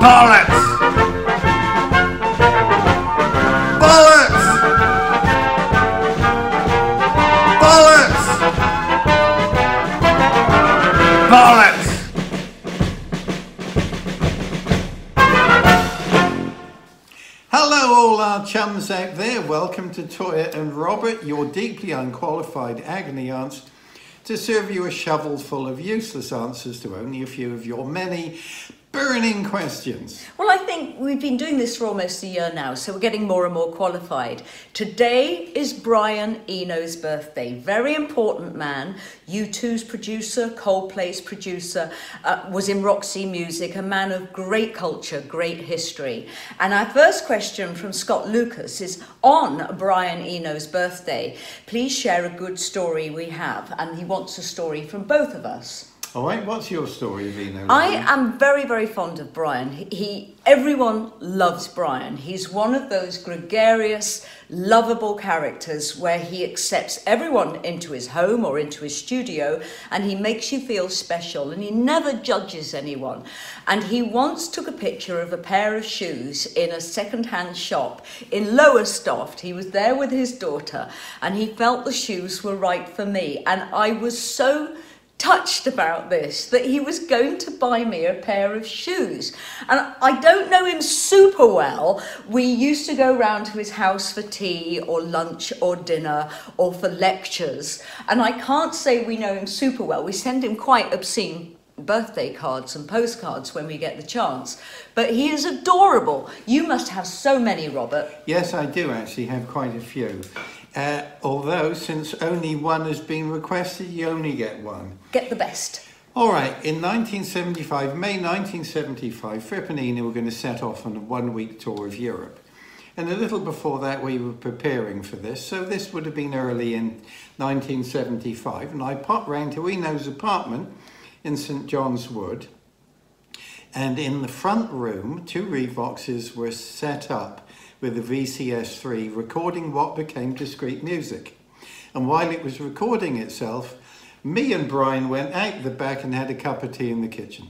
Bollocks! Bollocks! Bollocks! Bollocks! Hello all our chums out there, welcome to Toyah and Robert, your deeply unqualified agony aunts, to serve you a shovel full of useless answers to only a few of your many burning questions. Well, I think we've been doing this for almost a year now, so we're getting more and more qualified. Today is Brian Eno's birthday. Very important man. U2's producer, Coldplay's producer, was in Roxy Music, a man of great culture, great history. And our first question from Scott Lucas is, on Brian Eno's birthday, please share a good story we have. And he wants a story from both of us. All right, what's your story of Eno? I am very, very fond of Brian. Everyone loves Brian. He's one of those gregarious, lovable characters where he accepts everyone into his home or into his studio, and he makes you feel special, and he never judges anyone. And he once took a picture of a pair of shoes in a second-hand shop in Lowestoft. He was there with his daughter, and he felt the shoes were right for me. And I was so touched about this, that he was going to buy me a pair of shoes. And I don't know him super well. We used to go round to his house for tea or lunch or dinner or for lectures. And I can't say we know him super well. We send him quite obscene birthday cards and postcards when we get the chance. But he is adorable. You must have so many, Robert. Yes, I do actually have quite a few. Although, since only one has been requested, you only get one. Get the best. All right, in 1975, May 1975, Fripp and Eno were going to set off on a one-week tour of Europe. And a little before that, we were preparing for this. So this would have been early in 1975. And I popped round to Eno's apartment in St. John's Wood. And in the front room, 2 Revoxes were set up with a VCS3 recording what became discrete music. And while it was recording itself, me and Brian went out the back and had a cup of tea in the kitchen.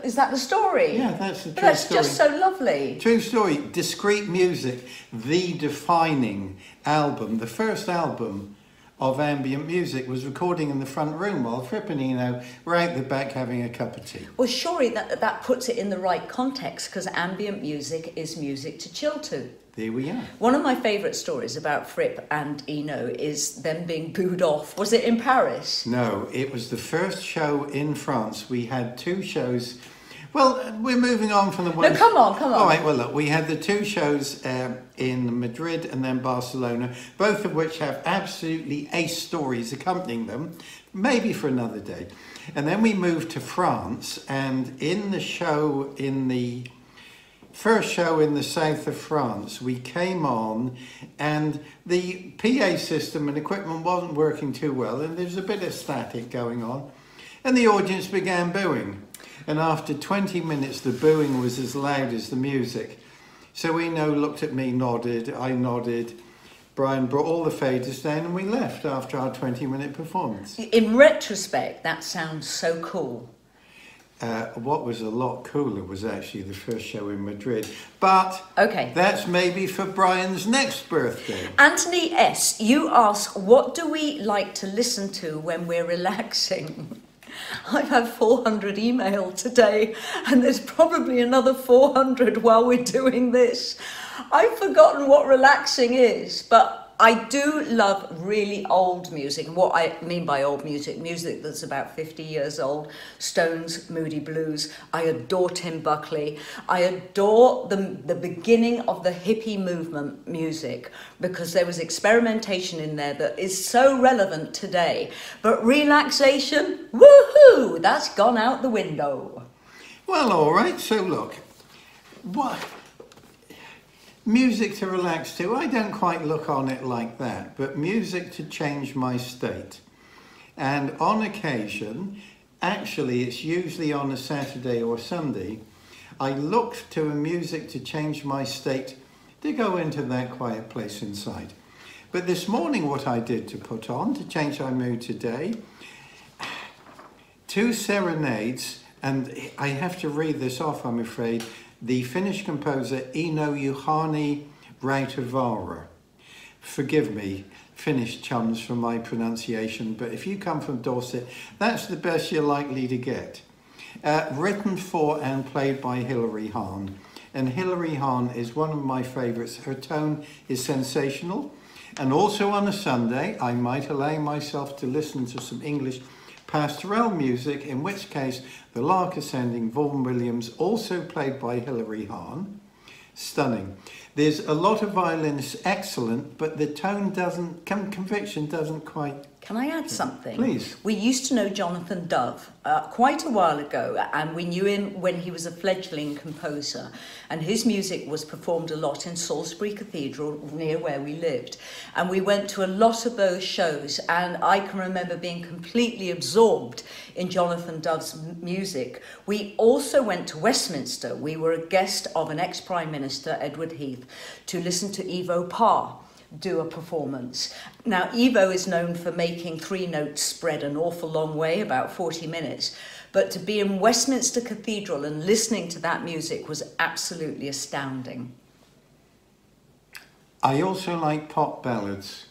Is that the story? Yeah, that's the true That's story. just so lovely. True story. Discrete music, the defining album, the first album of ambient music, was recording in the front room while Fripp and Eno were out the back having a cup of tea. Well, surely that puts it in the right context, because ambient music is music to chill to. There we are. One of my favourite stories about Fripp and Eno is them being booed off. Was it in Paris? No, it was the first show in France. We had 2 shows. Well, we're moving on from the one. No, come on. All right, well, look, we had the 2 shows in Madrid and then Barcelona, both of which have absolutely ace stories accompanying them, maybe for another day. And then we moved to France, and in the show, in the first show in the south of France, we came on, and the PA system and equipment wasn't working too well, and there was a bit of static going on, and the audience began booing. And after 20 minutes, the booing was as loud as the music. So Eno looked at me, nodded, I nodded. Brian brought all the faders down and we left after our 20-minute performance. In retrospect, that sounds so cool. What was a lot cooler was actually the first show in Madrid. But okay, that's maybe for Brian's next birthday. Anthony S., you ask, what do we like to listen to when we're relaxing? I've had 400 emails today, and there's probably another 400 while we're doing this. I've forgotten what relaxing is, but I do love really old music. And what I mean by old music, music that's about 50 years old. Stones, Moody Blues. I adore Tim Buckley. I adore the beginning of the hippie movement music, because there was experimentation in there that is so relevant today. But relaxation, woohoo, that's gone out the window. Well, all right, so look, what? Music to relax to, I don't quite look on it like that, but music to change my state. And on occasion, actually it's usually on a Saturday or Sunday, I look to a music to change my state, to go into that quiet place inside. But this morning what I did to put on, to change my mood today, 2 serenades and I have to read this off, I'm afraid. The Finnish composer Eno Juhani Rautavaara. Forgive me, Finnish chums, for my pronunciation, but if you come from Dorset, that's the best you're likely to get. Written for and played by Hilary Hahn. And Hilary Hahn is one of my favourites. Her tone is sensational. And also on a Sunday, I might allow myself to listen to some English pastoral music, in which case the Lark Ascending, Vaughan Williams, also played by Hilary Hahn. Stunning. There's a lot of violins, excellent, but the tone doesn't, conviction doesn't quite. Can I add something? Please. We used to know Jonathan Dove quite a while ago, and we knew him when he was a fledgling composer, and his music was performed a lot in Salisbury Cathedral, near where we lived. And we went to a lot of those shows, and I can remember being completely absorbed in Jonathan Dove's music. We also went to Westminster. We were a guest of an ex-Prime Minister, Edward Heath, to listen to Ivo Parr do a performance. Now, Ivo is known for making 3 notes spread an awful long way, about 40 minutes, but to be in Westminster Cathedral and listening to that music was absolutely astounding. I also like pop ballads.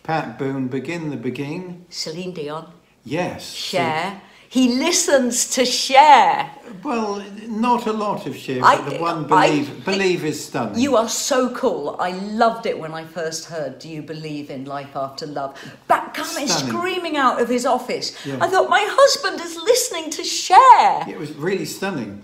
Pat Boone, Begin the Begin. Celine Dion. Yes. Cher. He listens to Cher. Well, not a lot of Cher, but the one Believe is stunning. You are so cool. I loved it when I first heard Do You Believe in Life After Love. Back coming, screaming out of his office. Yeah. I thought, my husband is listening to Cher. It was really stunning.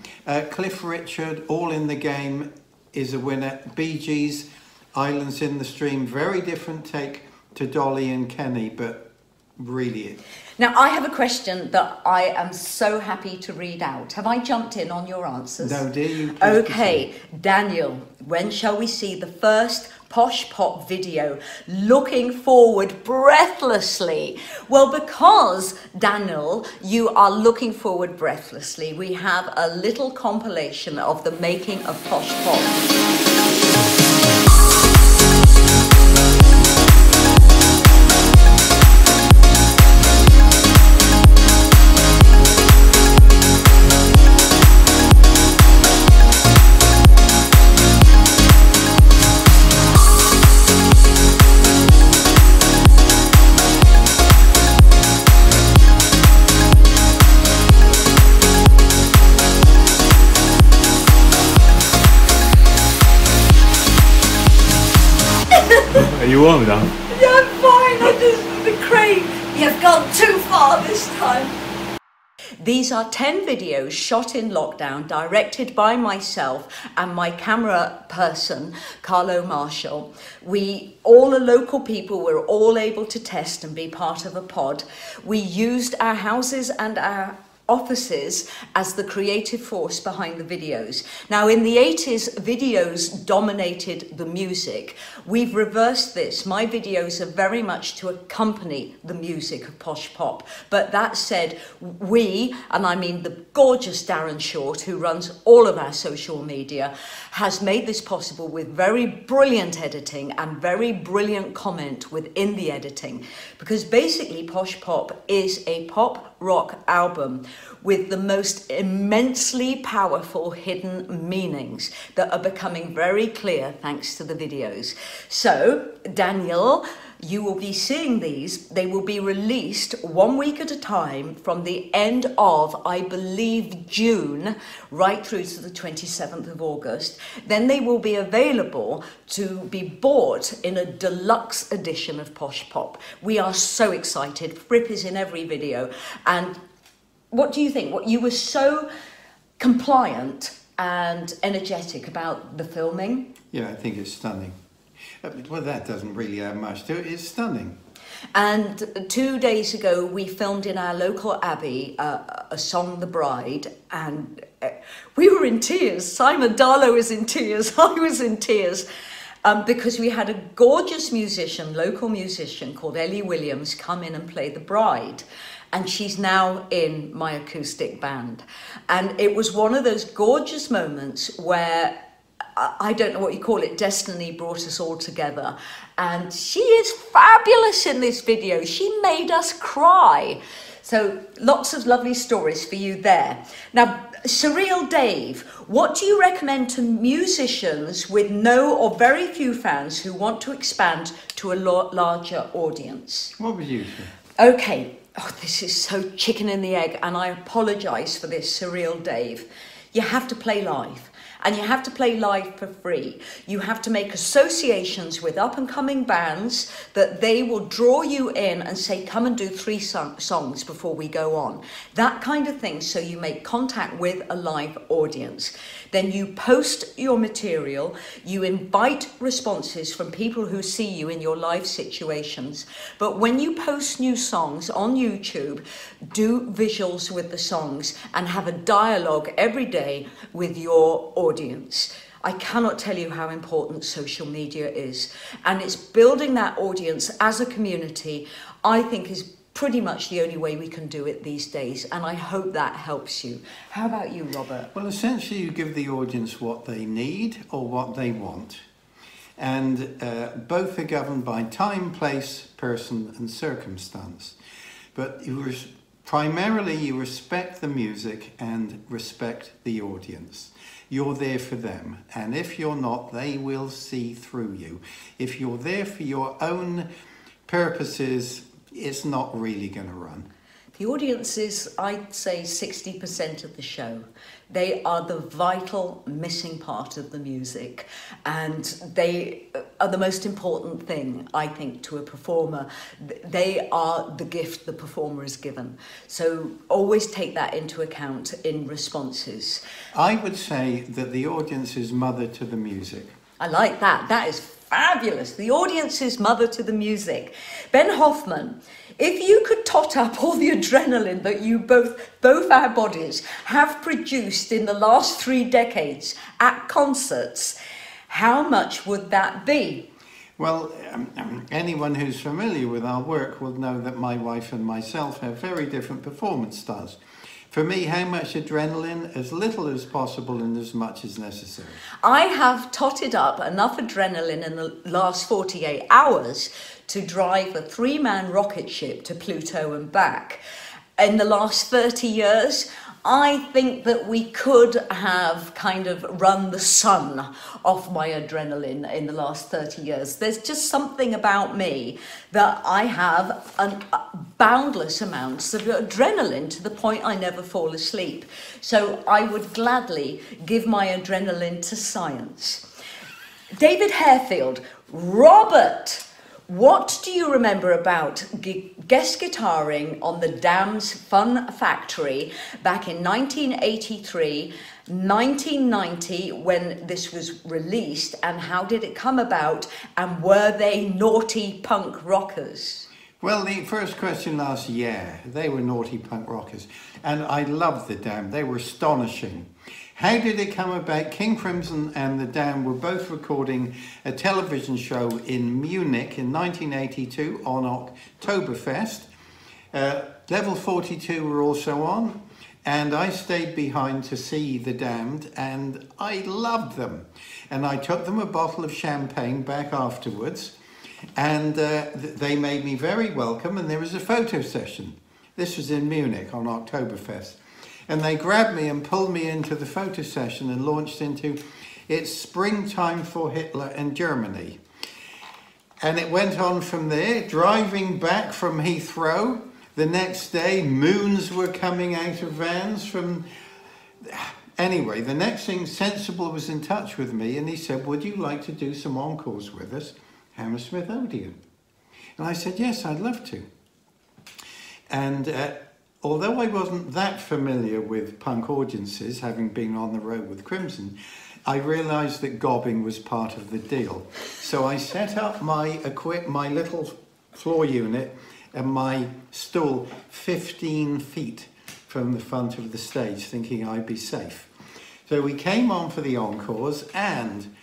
Cliff Richard, All in the Game, is a winner. Bee Gees, Islands in the Stream, very different take to Dolly and Kenny, but really. Now, I have a question that I am so happy to read out. Have I jumped in on your answers? No, dear, you. Okay, Daniel, when shall we see the first Posh Pop video? Looking forward breathlessly. Well, because, Daniel, you are looking forward breathlessly, we have a little compilation of the making of Posh Pop. Are you warm enough? Yeah, I'm fine. I just, the crane, you've gone too far this time. These are 10 videos shot in lockdown, directed by myself and my camera person, Carlo Marshall. All the local people were all able to test and be part of a pod. We used our houses and our offices as the creative force behind the videos. Now, in the 80s, videos dominated the music. We've reversed this. My videos are very much to accompany the music of Posh Pop. But that said, we, and I mean the gorgeous Darren Short, who runs all of our social media, has made this possible with very brilliant editing and very brilliant comment within the editing. Because basically, Posh Pop is a pop rock album with the most immensely powerful hidden meanings that are becoming very clear thanks to the videos. So, Daniel, you will be seeing these. They will be released 1 week at a time from the end of, I believe, June, right through to the 27th of August. Then they will be available to be bought in a deluxe edition of Posh Pop. We are so excited. Fripp is in every video. And what do you think? What, you were so compliant and energetic about the filming. Yeah, I think it's stunning. Well, that doesn't really add much to it. It's stunning. And 2 days ago, we filmed in our local abbey a song, The Bride, and we were in tears. Simon Darlow was in tears. I was in tears. Because we had a gorgeous musician, local musician called Ellie Williams, come in and play The Bride. And she's now in my acoustic band. And it was one of those gorgeous moments where, I don't know what you call it, destiny brought us all together. And she is fabulous in this video. She made us cry. So lots of lovely stories for you there. Now, Surreal Dave, what do you recommend to musicians with no or very few fans who want to expand to a larger audience? What would you say? Okay, this is so chicken and the egg, and I apologise for this, Surreal Dave. You have to play live. And you have to play live for free. You have to make associations with up-and-coming bands that they will draw you in and say, come and do 3 songs before we go on. That kind of thing, so you make contact with a live audience. Then you post your material, you invite responses from people who see you in your live situations. But when you post new songs on YouTube, do visuals with the songs and have a dialogue every day with your audience. I cannot tell you how important social media is, and it's building that audience as a community, I think, is pretty much the only way we can do it these days, and I hope that helps you. How about you, Robert? Well, essentially you give the audience what they need or what they want, and both are governed by time, place, person and circumstance. But primarily you respect the music and respect the audience. You're there for them, and if you're not, they will see through you. If you're there for your own purposes, it's not really going to run. The audience is, I'd say, 60% of the show. They are the vital missing part of the music, and they are the most important thing, I think, to a performer. They are the gift the performer is given. So always take that into account in responses. I would say that the audience is mother to the music. I like that. That is fabulous. The audience is mother to the music. Ben Hoffman, if you could tot up all the adrenaline that you both our bodies have produced in the last 3 decades at concerts, how much would that be? Well, anyone who's familiar with our work will know that my wife and myself have very different performance styles. For me, how much adrenaline? As little as possible and as much as necessary. I have totted up enough adrenaline in the last 48 hours to drive a 3-man rocket ship to Pluto and back. In the last 30 years, I think that we could have kind of run the sun off my adrenaline in the last 30 years. There's just something about me that I have boundless amounts of adrenaline to the point I never fall asleep. So I would gladly give my adrenaline to science. David Harefield, Robert, what do you remember about guest guitaring on the Dam's Fun Factory back in 1983, 1990 when this was released, and how did it come about, and were they naughty punk rockers? Well, the first question last year, they were naughty punk rockers, and I loved the Dam. They were astonishing. How did it come about? King Crimson and the Dam were both recording a television show in Munich in 1982 on Oktoberfest. Level 42 were also on, and I stayed behind to see the Damned, and I loved them. And I took them a bottle of champagne back afterwards, and they made me very welcome, and there was a photo session. This was in Munich on Oktoberfest. And they grabbed me and pulled me into the photo session and launched into It's Springtime for Hitler and Germany. And it went on from there, driving back from Heathrow. The next day, moons were coming out of vans from... Anyway, the next thing, Sensible was in touch with me and he said, would you like to do some encores with us, Hammersmith Odeon? And I said, yes, I'd love to. And although I wasn't that familiar with punk audiences, having been on the road with Crimson, I realised that gobbing was part of the deal. So I set up my little floor unit and my stool 15 feet from the front of the stage, thinking I'd be safe. So we came on for the encores and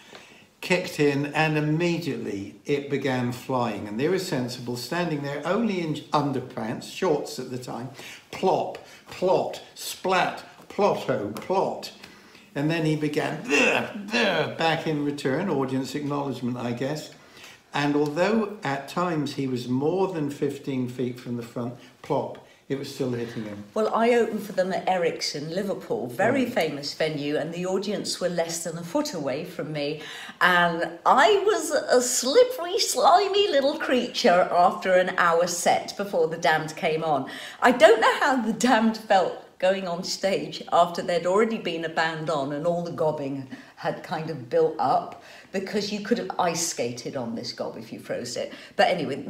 kicked in, and immediately it began flying. And there was Sensible standing there only in underpants, shorts at the time, plop, plot, splat, plotto, plot. And then he began, back in return, audience acknowledgement, I guess. And although at times he was more than 15 feet from the front, plop, it was still hitting him. Well, I opened for them at Eric's in Liverpool, very famous venue, and the audience were less than a foot away from me. And I was a slippery, slimy little creature after an hour set before the Damned came on. I don't know how the Damned felt going on stage after there'd already been a band on and all the gobbing had kind of built up, because you could have ice skated on this gob if you froze it. But anyway...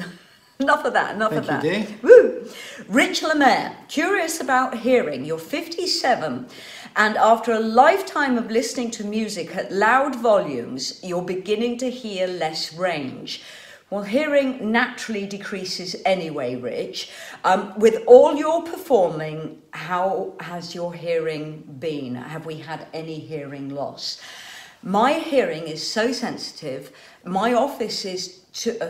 Enough of that, enough of that. Thank you, dear. Woo! Rich Lemaire, curious about hearing. You're 57, and after a lifetime of listening to music at loud volumes, you're beginning to hear less range. Well, hearing naturally decreases anyway, Rich. With all your performing, how has your hearing been? Have we had any hearing loss? My hearing is so sensitive. My office is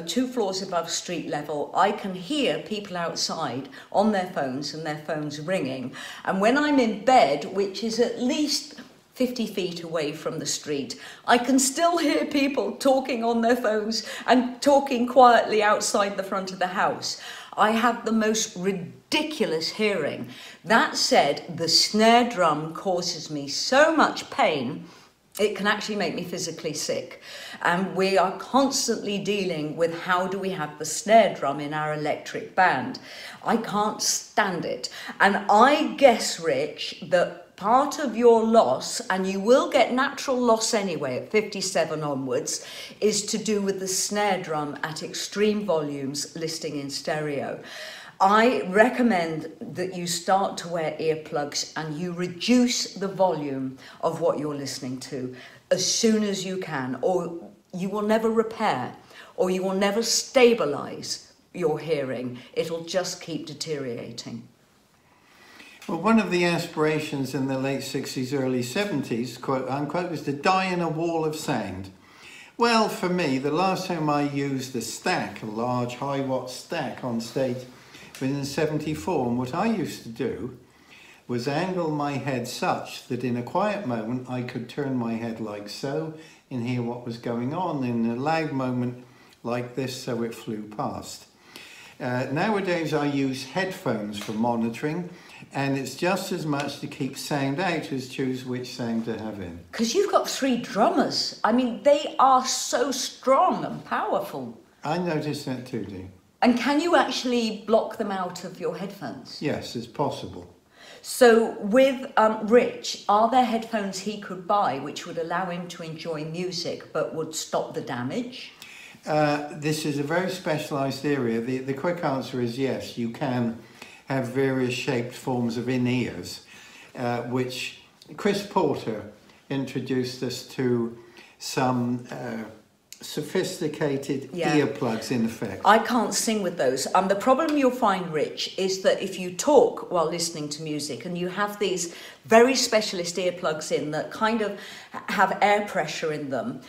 two floors above street level. I can hear people outside on their phones and their phones ringing. And when I'm in bed, which is at least 50 feet away from the street, I can still hear people talking on their phones and talking quietly outside the front of the house. I have the most ridiculous hearing. That said, the snare drum causes me so much pain, it can actually make me physically sick. And we are constantly dealing with how do we have the snare drum in our electric band. I can't stand it. And I guess, Rich, that part of your loss, and you will get natural loss anyway at 57 onwards, is to do with the snare drum at extreme volumes listening in stereo. I recommend that you start to wear earplugs and you reduce the volume of what you're listening to as soon as you can, or you will never repair, or you will never stabilise your hearing. It'll just keep deteriorating. Well, one of the aspirations in the late 60s, early 70s, quote unquote, was to die in a wall of sound. Well, for me, the last time I used a stack, a large high-watt stack on stage, was in 74, and what I used to do was angle my head such that in a quiet moment I could turn my head like so and hear what was going on, in a loud moment like this, so it flew past. Nowadays I use headphones for monitoring, and it's just as much to keep sound out as choose which sound to have in. Because you've got 3 drummers. I mean, they are so strong and powerful. I noticed that too, dear. And can you actually block them out of your headphones? Yes, it's possible. So with Rich, are there headphones he could buy which would allow him to enjoy music but would stop the damage? This is a very specialised area. The quick answer is yes, you can have various shaped forms of in-ears, which Chris Porter introduced us to some sophisticated earplugs, in effect. I can't sing with those. The problem you'll find, Rich, is that if you talk while listening to music and you have these very specialist earplugs in that kind of have air pressure in them,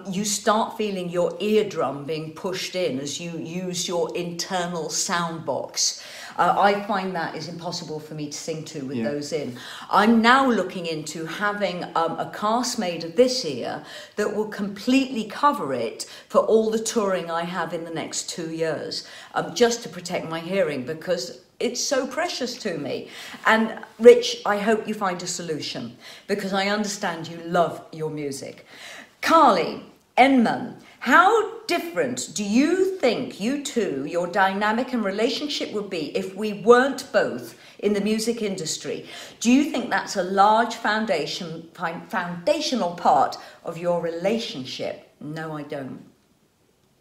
you start feeling your eardrum being pushed in as you use your internal sound box. I find that is impossible for me to sing to with those in. I'm now looking into having a cast made of this ear that will completely cover it for all the touring I have in the next 2 years, just to protect my hearing, because it's so precious to me. And Rich, I hope you find a solution, because I understand you love your music. Carly Enman, how different do you think you two, your dynamic and relationship would be if we weren't both in the music industry? Do you think that's a large foundational part of your relationship? No, I don't.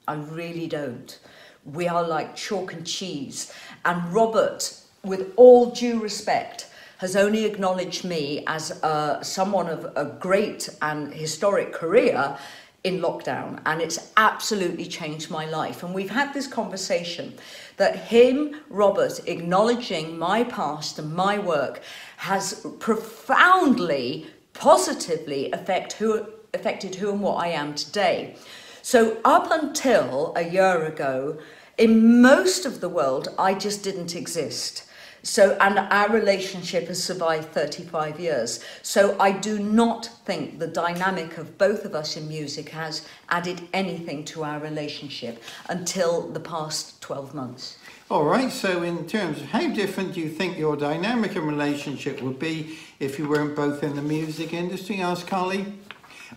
I really don't. We are like chalk and cheese. And Robert, with all due respect, has only acknowledged me as someone of a great and historic career in lockdown, and it's absolutely changed my life. And we've had this conversation that him, Robert, acknowledging my past and my work has profoundly, positively affected who and what I am today. So up until a year ago, in most of the world, I just didn't exist. So, and our relationship has survived 35 years. So I do not think the dynamic of both of us in music has added anything to our relationship until the past 12 months. All right, so in terms of how different do you think your dynamic and relationship would be if you weren't both in the music industry, asked Carly?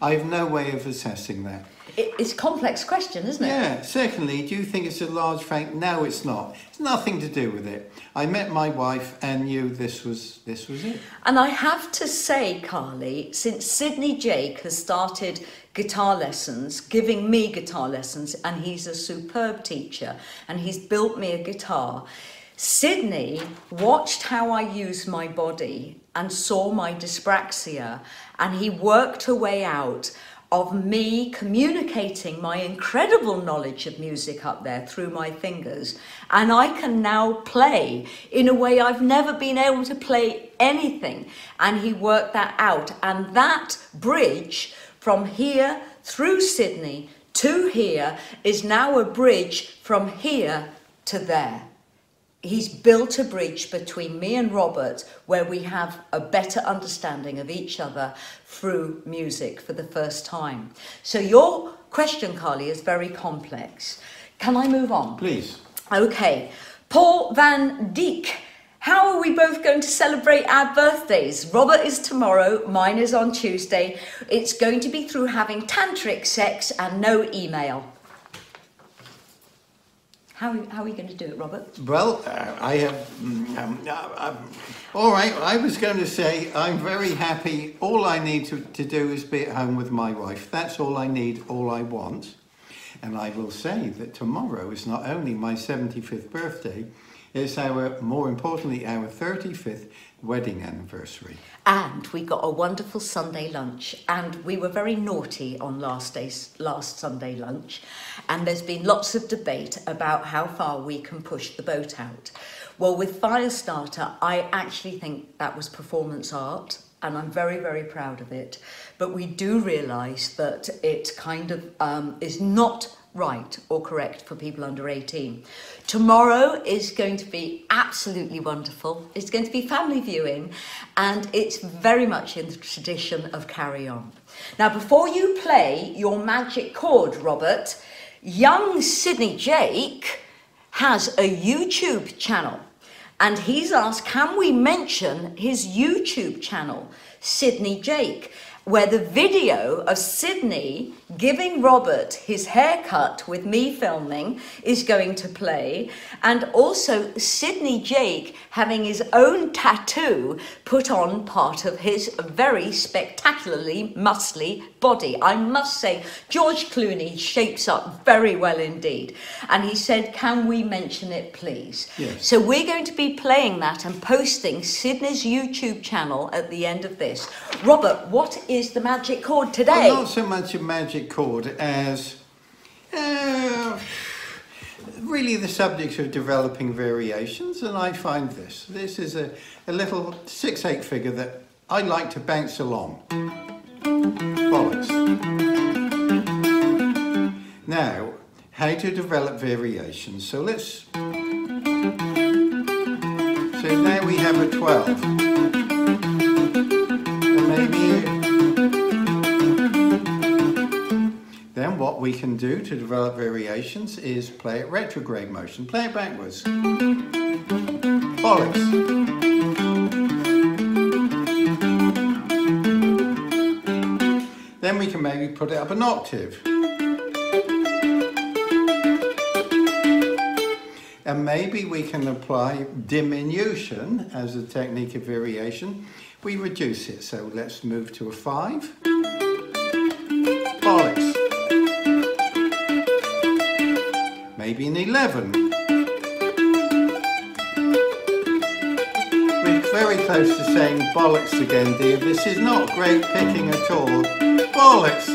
I have no way of assessing that. It's a complex question, isn't it? Yeah. Secondly, do you think it's a large fact? No, it's not. It's nothing to do with it. I met my wife and knew this was it. And I have to say, Carly, since Sydney Jake has started guitar lessons, giving me guitar lessons, and he's a superb teacher, and he's built me a guitar, Sydney watched how I use my body and saw my dyspraxia, and he worked a way out of me communicating my incredible knowledge of music up there through my fingers. And I can now play in a way I've never been able to play anything. And he worked that out. And that bridge from here through Sydney to here is now a bridge from here to there. He's built a bridge between me and Robert where we have a better understanding of each other through music for the first time. So your question, Carly, is very complex. Can I move on? Please. Okay. Paul Van Dijk. How are we both going to celebrate our birthdays? Robert is tomorrow, mine is on Tuesday. It's going to be through having tantric sex and no email. How are we going to do it, Robert? Well, I have... all right, I was going to say I'm very happy. All I need to do is be at home with my wife. That's all I need, all I want. And I will say that tomorrow is not only my 75th birthday, it's more importantly, our 35th wedding anniversary. And we got a wonderful Sunday lunch, and we were very naughty on last Sunday lunch, and there's been lots of debate about how far we can push the boat out. Well, with Firestarter, I actually think that was performance art, and I'm very, very proud of it. But we do realise that it kind of is not right or correct for people under 18. Tomorrow is going to be absolutely wonderful. It's going to be family viewing, and it's very much in the tradition of Carry On. Now, before you play your magic chord, Robert, young Sydney Jake has a YouTube channel, and he's asked, can we mention his YouTube channel, Sydney Jake, where the video of Sydney giving Robert his haircut with me filming is going to play, and also Sydney Jake having his own tattoo put on part of his very spectacularly muscly body. I must say, George Clooney shapes up very well indeed. And he said, can we mention it, please? Yes. So we're going to be playing that and posting Sydney's YouTube channel at the end of this. Robert, what is the magic chord today? Well, not so much a magic chord as really the subject of developing variations, and I find this is a little 6/8 figure that I like to bounce along. Bollocks. Now, how to develop variations. So now we have a 12. And maybe then what we can do to develop variations is play it retrograde motion. Play it backwards. Bollocks. Then we can maybe put it up an octave. And maybe we can apply diminution as a technique of variation. We reduce it, so let's move to a 5. Bollocks. Maybe an 11. We're very close to saying bollocks again, dear. This is not great picking at all. Bollocks.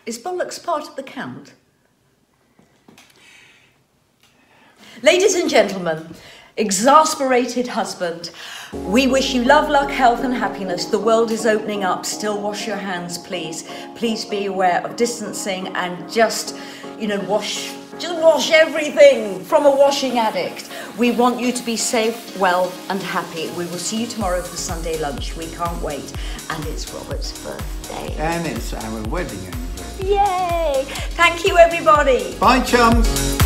Is bollocks part of the count? Ladies and gentlemen, exasperated husband, we wish you love, luck, health and happiness. The world is opening up. Still wash your hands, please. Please be aware of distancing and just wash everything from a washing addict. We want you to be safe, well and happy. We will see you tomorrow for Sunday lunch. We can't wait. And it's Robert's birthday. And it's our wedding anniversary. Yay! Thank you, everybody. Bye, chums.